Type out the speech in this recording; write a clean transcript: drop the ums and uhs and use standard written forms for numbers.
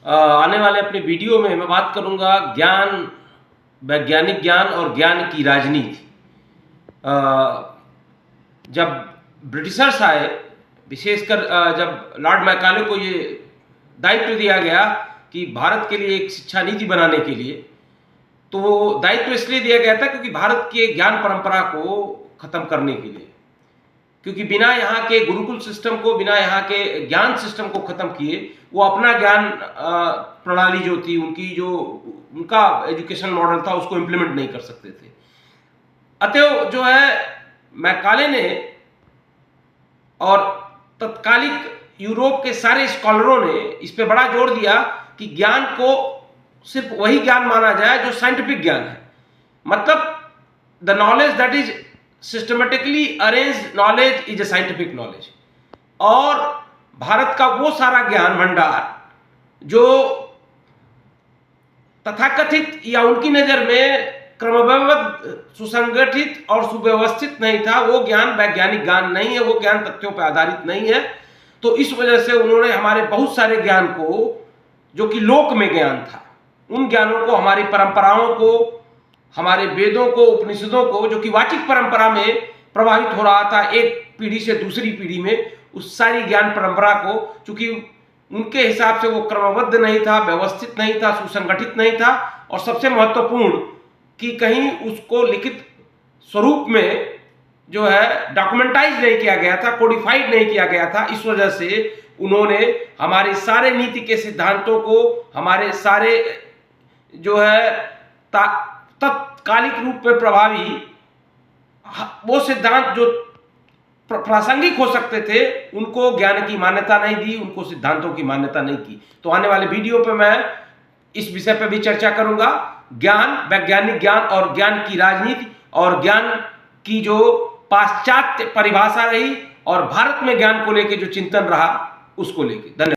आने वाले अपने वीडियो में मैं बात करूंगा ज्ञान, वैज्ञानिक ज्ञान और ज्ञान की राजनीति। जब ब्रिटिशर्स आए, विशेषकर जब लॉर्ड मैकाले को ये दायित्व दिया गया कि भारत के लिए एक शिक्षा नीति बनाने के लिए, तो वो दायित्व इसलिए दिया गया था क्योंकि भारत की ज्ञान परंपरा को खत्म करने के लिए, क्योंकि बिना यहाँ के गुरुकुल सिस्टम को, बिना यहाँ के ज्ञान सिस्टम को खत्म किए वो अपना ज्ञान प्रणाली जो थी, उनका एजुकेशन मॉडल था, उसको इम्प्लीमेंट नहीं कर सकते थे। अतएव जो है मैकाले ने और तत्कालिक यूरोप के सारे स्कॉलरों ने इस पे बड़ा जोर दिया कि ज्ञान को सिर्फ वही ज्ञान माना जाए जो साइंटिफिक ज्ञान है, मतलब the knowledge that is systematically arranged knowledge is a scientific knowledge. और भारत का वो सारा ज्ञान भंडार जो तथाकथित या उनकी नजर में क्रमबद्ध, सुसंगठित और सुव्यवस्थित नहीं था, वो ज्ञान वैज्ञानिक ज्ञान नहीं है, वो ज्ञान तथ्यों पर आधारित नहीं है। तो इस वजह से उन्होंने हमारे बहुत सारे ज्ञान को, जो कि लोक में ज्ञान था, उन ज्ञानों को, हमारी परंपराओं को, हमारे वेदों को, उपनिषदों को, जो कि वाचिक परंपरा में प्रभावित हो रहा था एक पीढ़ी से दूसरी पीढ़ी में, उस सारी ज्ञान परंपरा को, चूंकि उनके हिसाब से वो क्रमबद्ध नहीं था, व्यवस्थित नहीं था, सुसंगठित नहीं था, और सबसे महत्वपूर्ण कि कहीं उसको लिखित स्वरूप में जो है डॉक्यूमेंटाइज नहीं किया गया था, कोडिफाइड नहीं किया गया था। इस वजह से उन्होंने हमारे सारे नीति के सिद्धांतों को, हमारे सारे जो है तत्कालिक रूप में प्रभावी वो सिद्धांत जो प्रासंगिक हो सकते थे, उनको ज्ञान की मान्यता नहीं दी, उनको सिद्धांतों की मान्यता नहीं की। तो आने वाले वीडियो पे मैं इस विषय पे भी चर्चा करूंगा, ज्ञान, वैज्ञानिक ज्ञान और ज्ञान की राजनीति, और ज्ञान की जो पाश्चात्य परिभाषा रही और भारत में ज्ञान को लेकर जो चिंतन रहा, उसको लेकर। धन्यवाद।